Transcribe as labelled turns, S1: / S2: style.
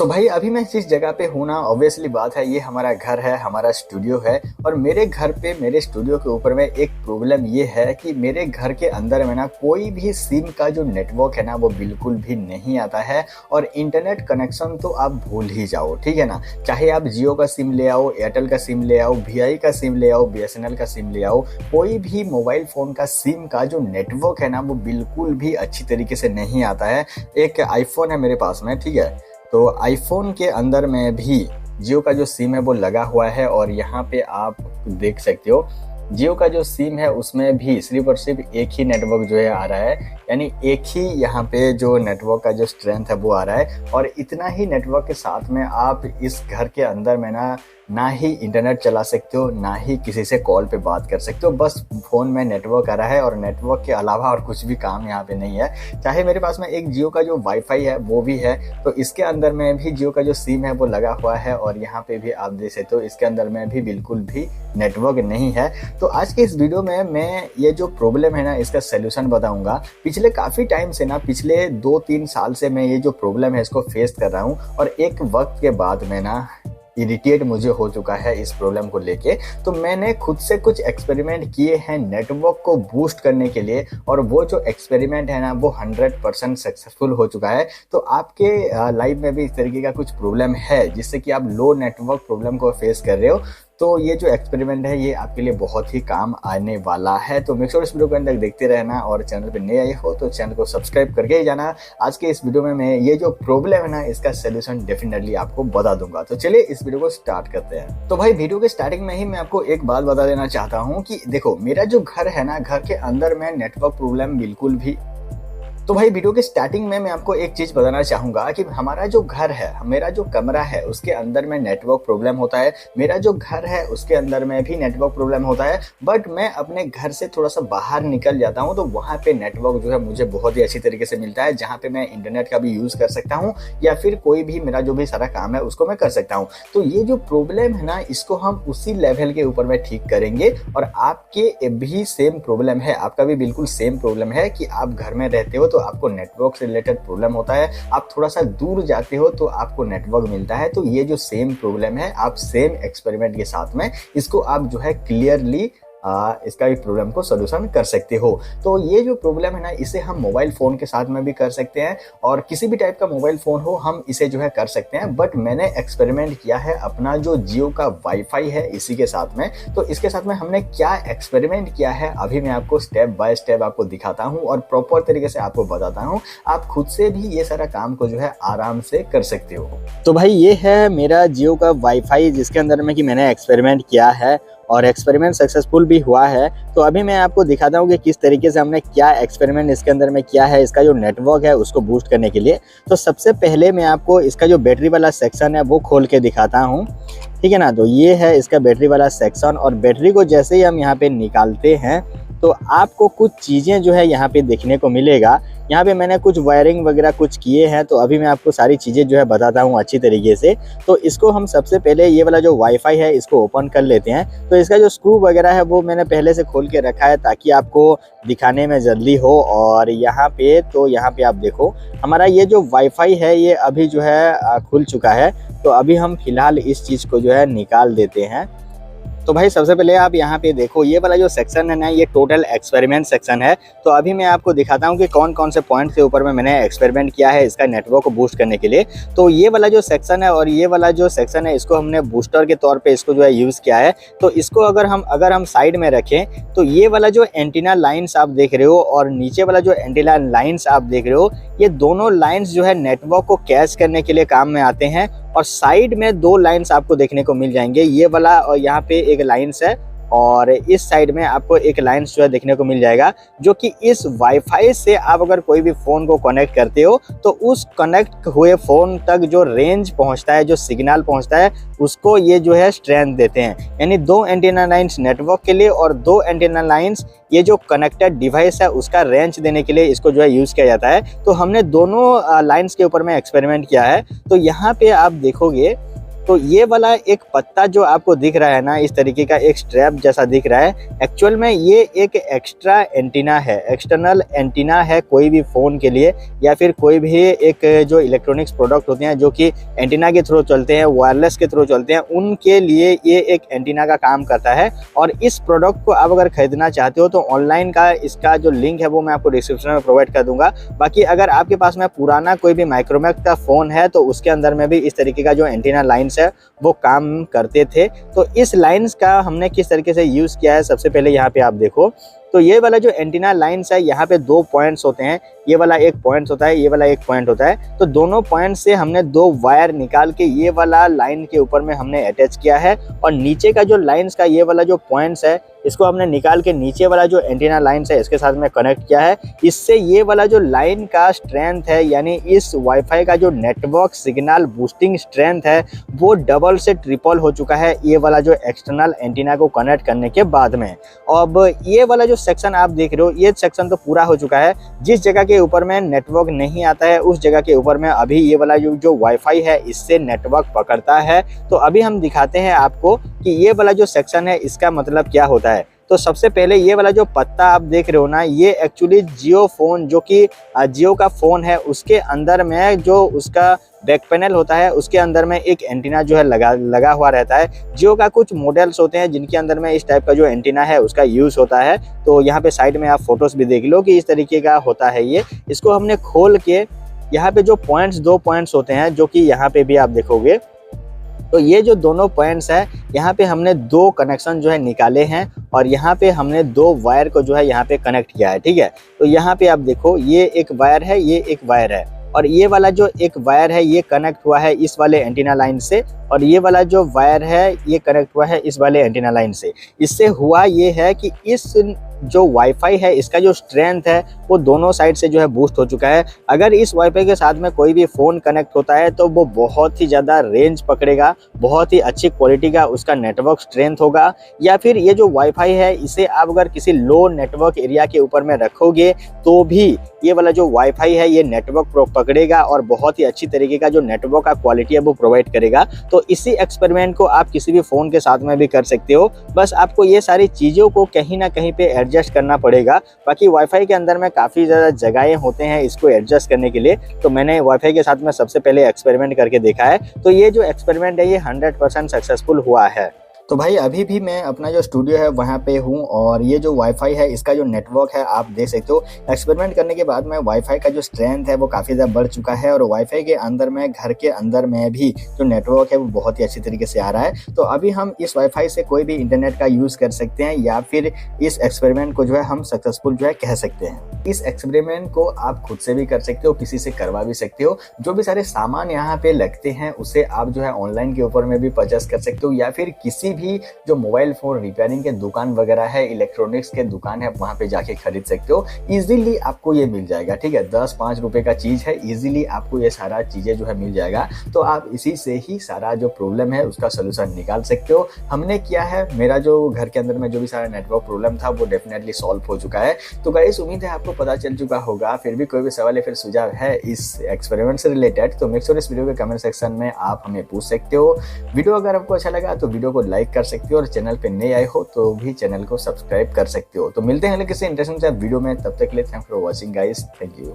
S1: तो भाई अभी मैं जिस जगह पे हूँ ना, ऑब्वियसली बात है, ये हमारा घर है, हमारा स्टूडियो है। और मेरे घर पे, मेरे स्टूडियो के ऊपर में एक प्रॉब्लम ये है कि मेरे घर के अंदर में ना कोई भी सिम का जो नेटवर्क है ना वो बिल्कुल भी नहीं आता है। और इंटरनेट कनेक्शन तो आप भूल ही जाओ, ठीक है ना। चाहे आप जियो का सिम ले आओ, एयरटेल का सिम ले आओ, वी का सिम ले आओ, BSNL का सिम ले आओ, कोई भी मोबाइल फ़ोन का सिम का जो नेटवर्क है ना वो बिल्कुल भी अच्छी तरीके से नहीं आता है। एक आईफोन है मेरे पास में, ठीक है। तो आईफोन के अंदर में भी जियो का जो सिम है वो लगा हुआ है। और यहाँ पे आप देख सकते हो जियो का जो सिम है उसमें भी सिर्फ और सिर्फ एक ही नेटवर्क जो है आ रहा है, यानी एक ही यहाँ पे जो नेटवर्क का जो स्ट्रेंथ है वो आ रहा है। और इतना ही नेटवर्क के साथ में आप इस घर के अंदर में ना ही इंटरनेट चला सकते हो, ना ही किसी से कॉल पे बात कर सकते हो। बस फ़ोन में नेटवर्क आ रहा है और नेटवर्क के अलावा और कुछ भी काम यहाँ पे नहीं है। चाहे मेरे पास में एक जियो का जो वाईफाई है वो भी है, तो इसके अंदर में भी जियो का जो सिम है वो लगा हुआ है। और यहाँ पे भी आप देख सकते हो इसके अंदर में भी बिल्कुल भी नेटवर्क नहीं है। तो आज के इस वीडियो में मैं ये जो प्रॉब्लम है ना इसका सोल्यूशन बताऊंगा। पिछले काफ़ी टाइम से ना, पिछले 2-3 साल से मैं ये जो प्रॉब्लम है इसको फेस कर रहा हूँ। और एक वक्त के बाद मैं ना इरिटेट मुझे हो चुका है इस प्रॉब्लम को लेके। तो मैंने खुद से कुछ एक्सपेरिमेंट किए हैं नेटवर्क को बूस्ट करने के लिए, और वो जो एक्सपेरिमेंट है ना वो 100% सक्सेसफुल हो चुका है। तो आपके लाइफ में भी इस तरीके का कुछ प्रॉब्लम है जिससे कि आप लो नेटवर्क प्रॉब्लम को फेस कर रहे हो, तो ये जो एक्सपेरिमेंट है ये आपके लिए बहुत ही काम आने वाला है। तो मेक श्योर इस वीडियो को अंत तक देखते रहना, और चैनल पे नए आए हो तो चैनल को सब्सक्राइब करके ही जाना। आज के इस वीडियो में मैं ये जो प्रॉब्लम है ना इसका सोल्यूशन डेफिनेटली आपको बता दूंगा। तो चलिए इस वीडियो को स्टार्ट करते हैं। तो भाई वीडियो के स्टार्टिंग में ही मैं आपको एक बात बता देना चाहता हूँ कि देखो, मेरा जो घर है ना, घर के अंदर में नेटवर्क प्रॉब्लम बिल्कुल भी। तो भाई वीडियो के स्टार्टिंग में मैं आपको एक चीज़ बताना चाहूँगा कि हमारा जो घर है, मेरा जो कमरा है उसके अंदर में नेटवर्क प्रॉब्लम होता है। मेरा जो घर है उसके अंदर में भी नेटवर्क प्रॉब्लम होता है। बट मैं अपने घर से थोड़ा सा बाहर निकल जाता हूँ तो वहाँ पे नेटवर्क जो है मुझे बहुत ही अच्छी तरीके से मिलता है, जहाँ पे मैं इंटरनेट का भी यूज़ कर सकता हूँ या फिर कोई भी मेरा जो भी सारा काम है उसको मैं कर सकता हूँ। तो ये जो प्रॉब्लम है ना इसको हम उसी लेवल के ऊपर में ठीक करेंगे। और आपके भी सेम प्रॉब्लम है, आपका भी बिल्कुल सेम प्रॉब्लम है कि आप घर में रहते हो तो आपको नेटवर्क से रिलेटेड प्रॉब्लम होता है, आप थोड़ा सा दूर जाते हो तो आपको नेटवर्क मिलता है। तो ये जो सेम प्रॉब्लम है, आप सेम एक्सपेरिमेंट के साथ में इसको आप जो है क्लियरली इसका भी प्रॉब्लम को सोल्यूशन कर सकते हो। तो ये जो प्रॉब्लम है ना इसे हम मोबाइल फ़ोन के साथ में भी कर सकते हैं, और किसी भी टाइप का मोबाइल फ़ोन हो हम इसे जो है कर सकते हैं। बट मैंने एक्सपेरिमेंट किया है अपना जो जियो का वाईफाई है इसी के साथ में। तो इसके साथ में हमने क्या एक्सपेरिमेंट किया है अभी मैं आपको स्टेप बाय स्टेप आपको दिखाता हूँ और प्रॉपर तरीके से आपको बताता हूँ। आप खुद से भी ये सारा काम को जो है आराम से कर सकते हो। तो भाई ये है मेरा जियो का वाईफाई जिसके अंदर में कि मैंने एक्सपेरिमेंट किया है और एक्सपेरिमेंट सक्सेसफुल भी हुआ है। तो अभी मैं आपको दिखाता हूँ कि किस तरीके से हमने क्या एक्सपेरिमेंट इसके अंदर में किया है इसका जो नेटवर्क है उसको बूस्ट करने के लिए। तो सबसे पहले मैं आपको इसका जो बैटरी वाला सेक्शन है वो खोल के दिखाता हूँ, ठीक है ना। तो ये है इसका बैटरी वाला सेक्शन, और बैटरी को जैसे ही हम यहाँ पे निकालते हैं तो आपको कुछ चीज़ें जो है यहाँ पे देखने को मिलेगा। यहाँ पे मैंने कुछ वायरिंग वगैरह कुछ किए हैं, तो अभी मैं आपको सारी चीज़ें जो है बताता हूँ अच्छी तरीके से। तो इसको हम सबसे पहले ये वाला जो वाईफाई है इसको ओपन कर लेते हैं। तो इसका जो स्क्रू वगैरह है वो मैंने पहले से खोल के रखा है ताकि आपको दिखाने में जल्दी हो। और यहाँ पे आप देखो हमारा ये जो वाईफाई है ये अभी जो है खुल चुका है। तो अभी हम फिलहाल इस चीज़ को जो है निकाल देते हैं। तो भाई सबसे पहले आप यहाँ पे देखो ये वाला जो सेक्शन है ना ये टोटल एक्सपेरिमेंट सेक्शन है। तो अभी मैं आपको दिखाता हूँ कि कौन कौन से पॉइंट के ऊपर में मैंने एक्सपेरिमेंट किया है इसका नेटवर्क को बूस्ट करने के लिए। तो ये वाला जो सेक्शन है और ये वाला जो सेक्शन है इसको हमने बूस्टर के तौर पे इसको जो है यूज़ किया है। तो इसको अगर हम साइड में रखें तो ये वाला जो एंटीना लाइन्स आप देख रहे हो और नीचे वाला जो एंटीना लाइन्स आप देख रहे हो, ये दोनों लाइन्स जो है नेटवर्क को कैच करने के लिए काम में आते हैं। और साइड में 2 लाइन्स आपको देखने को मिल जाएंगे, ये वाला और यहाँ पे एक लाइन्स है, और इस साइड में आपको एक लाइन्स जो है देखने को मिल जाएगा, जो कि इस वाईफाई से आप अगर कोई भी फ़ोन को कनेक्ट करते हो तो उस कनेक्ट हुए फ़ोन तक जो रेंज पहुंचता है, जो सिग्नल पहुंचता है, उसको ये जो है स्ट्रेंथ देते हैं। यानी 2 एंटीना लाइन्स नेटवर्क के लिए और 2 एंटीना लाइन्स ये जो कनेक्टेड डिवाइस है उसका रेंज देने के लिए इसको जो है यूज़ किया जाता है। तो हमने दोनों लाइन्स के ऊपर में एक्सपेरिमेंट किया है। तो यहाँ पे आप देखोगे तो ये वाला एक पत्ता जो आपको दिख रहा है ना, इस तरीके का एक स्ट्रैप जैसा दिख रहा है, एक्चुअल में ये एक एक्स्ट्रा एंटीना है, एक्सटर्नल एंटीना है कोई भी फ़ोन के लिए या फिर कोई भी एक जो इलेक्ट्रॉनिक्स प्रोडक्ट होते हैं जो कि एंटीना के थ्रू चलते हैं, वायरलेस के थ्रू चलते हैं, उनके लिए ये एक एंटीना का काम करता है। और इस प्रोडक्ट को आप अगर खरीदना चाहते हो तो ऑनलाइन का इसका जो लिंक है वो मैं आपको डिस्क्रिप्शन में प्रोवाइड कर दूंगा। बाकी अगर आपके पास में पुराना कोई भी माइक्रोमैक्स का फ़ोन है तो उसके अंदर में भी इस तरीके का जो एंटीना लाइन्स है वो काम करते थे। तो इस लाइन्स का हमने किस तरीके से यूज़ किया है, सबसे पहले यहाँ पे आप देखो तो ये वाला जो एंटीना लाइन्स है यहाँ पे 2 पॉइंट्स होते हैं, ये वाला एक पॉइंट होता है, ये वाला एक पॉइंट होता है। तो दोनों पॉइंट से हमने 2 वायर निकाल के ये वाला लाइन के ऊपर में हमने अटैच किया है और नीचे का जो लाइन्स का ये वाला जो पॉइंट्स है इसको हमने निकाल के नीचे वाला जो एंटीना लाइन्स है इसके साथ में कनेक्ट किया है। इससे ये वाला जो लाइन का स्ट्रेंथ है यानी इस वाईफाई का जो नेटवर्क सिग्नल बूस्टिंग स्ट्रेंथ है वो डबल से ट्रिपल हो चुका है ये वाला जो एक्सटर्नल एंटीना को कनेक्ट करने के बाद में। अब ये वाला जो सेक्शन आप देख रहे हो ये सेक्शन तो पूरा हो चुका है। जिस जगह के ऊपर में नेटवर्क नहीं आता है उस जगह के ऊपर में अभी ये वाला जो वाईफाई है इससे नेटवर्क पकड़ता है। तो अभी हम दिखाते हैं आपको कि ये वाला जो सेक्शन है इसका मतलब क्या होता है। तो सबसे पहले ये वाला जो पत्ता आप देख रहे हो ना, ये एक्चुअली जियो फ़ोन जो कि जियो का फ़ोन है उसके अंदर में जो उसका बैक पैनल होता है उसके अंदर में एक एंटीना जो है लगा हुआ रहता है। जियो का कुछ मॉडल्स होते हैं जिनके अंदर में इस टाइप का जो एंटीना है उसका यूज़ होता है। तो यहाँ पे साइड में आप फोटोज़ भी देख लो कि इस तरीके का होता है ये। इसको हमने खोल के यहाँ पे जो पॉइंट्स 2 पॉइंट्स होते हैं जो कि यहाँ पे भी आप देखोगे तो ये जो दोनों पॉइंट्स हैं यहाँ पे हमने 2 कनेक्शन जो है निकाले हैं और यहाँ पे हमने 2 वायर को जो है यहाँ पे कनेक्ट किया है, ठीक है। तो यहाँ पे आप देखो ये एक वायर है, ये एक वायर है और ये वाला जो एक वायर है ये कनेक्ट हुआ है इस वाले एंटीना लाइन से और ये वाला जो वायर है ये कनेक्ट हुआ है इस वाले एंटीना लाइन से। इससे हुआ ये है कि इस जो वाईफाई है इसका जो स्ट्रेंथ है वो दोनों साइड से जो है बूस्ट हो चुका है। अगर इस वाईफाई के साथ में कोई भी फ़ोन कनेक्ट होता है तो वो बहुत ही ज़्यादा रेंज पकड़ेगा, बहुत ही अच्छी क्वालिटी का उसका नेटवर्क स्ट्रेंथ होगा। या फिर ये जो वाईफाई है इसे आप अगर किसी लो नेटवर्क एरिया के ऊपर में रखोगे तो भी ये वाला जो वाईफाई है ये नेटवर्क पकड़ेगा और बहुत ही अच्छी तरीके का जो नेटवर्क का क्वालिटी है वो प्रोवाइड करेगा। तो इसी एक्सपेरिमेंट को आप किसी भी फ़ोन के साथ में भी कर सकते हो। बस आपको ये सारी चीज़ों को कहीं ना कहीं पे एडजस्ट करना पड़ेगा। बाकी वाईफाई के अंदर में काफ़ी ज़्यादा जगहें होते हैं इसको एडजस्ट करने के लिए। तो मैंने वाईफाई के साथ में सबसे पहले एक्सपेरिमेंट करके देखा है। तो ये जो एक्सपेरिमेंट है ये 100% सक्सेसफुल हुआ है। तो भाई अभी भी मैं अपना जो स्टूडियो है वहाँ पे हूँ और ये जो वाईफाई है इसका जो नेटवर्क है आप देख सकते हो। एक्सपेरिमेंट करने के बाद में वाईफाई का जो स्ट्रेंथ है वो काफ़ी ज़्यादा बढ़ चुका है और वाईफाई के अंदर में घर के अंदर में भी जो नेटवर्क है वो बहुत ही अच्छी तरीके से आ रहा है। तो अभी हम इस वाईफाई से कोई भी इंटरनेट का यूज़ कर सकते हैं या फिर इस एक्सपेरिमेंट को जो है हम सक्सेसफुल जो है कह सकते हैं। इस एक्सपेरिमेंट को आप खुद से भी कर सकते हो, किसी से करवा भी सकते हो। जो भी सारे सामान यहाँ पे लगते हैं उसे आप जो है ऑनलाइन के ऊपर में भी परचेस कर सकते हो या फिर किसी भी जो मोबाइल फोन रिपेयरिंग के दुकान वगैरह है, इलेक्ट्रॉनिक्स के दुकान है, वहाँ पे जाके खरीद सकते हो। इजीली आपको ये मिल जाएगा, ठीक है। 10-5 रुपए का चीज़ है, इजीली आपको ये सारा चीज़ें जो है मिल जाएगा। तो आप इसी से ही सारा जो प्रॉब्लम है उसका सोल्यूशन निकाल सकते हो। हमने किया है, मेरा जो घर के अंदर में जो भी सारा नेटवर्क प्रॉब्लम था वो डेफिनेटली सॉल्व हो चुका है। तो गाइस उम्मीद है आपको पता चल चुका होगा। फिर भी कोई भी सवाल या फिर सुझाव है इस एक्सपेरिमेंट से रिलेटेड तो मेक श्योर इस वीडियो के कमेंट सेक्शन में आप हमें पूछ सकते हो। वीडियो अगर आपको अच्छा लगा तो वीडियो को लाइक कर सकते हो और चैनल पे नए आए हो तो भी चैनल को सब्सक्राइब कर सकते हो। तो मिलते हैं किसी इंटरेस्टिंग वीडियो में, तब तक के लिए thanks for watching guys, thank you.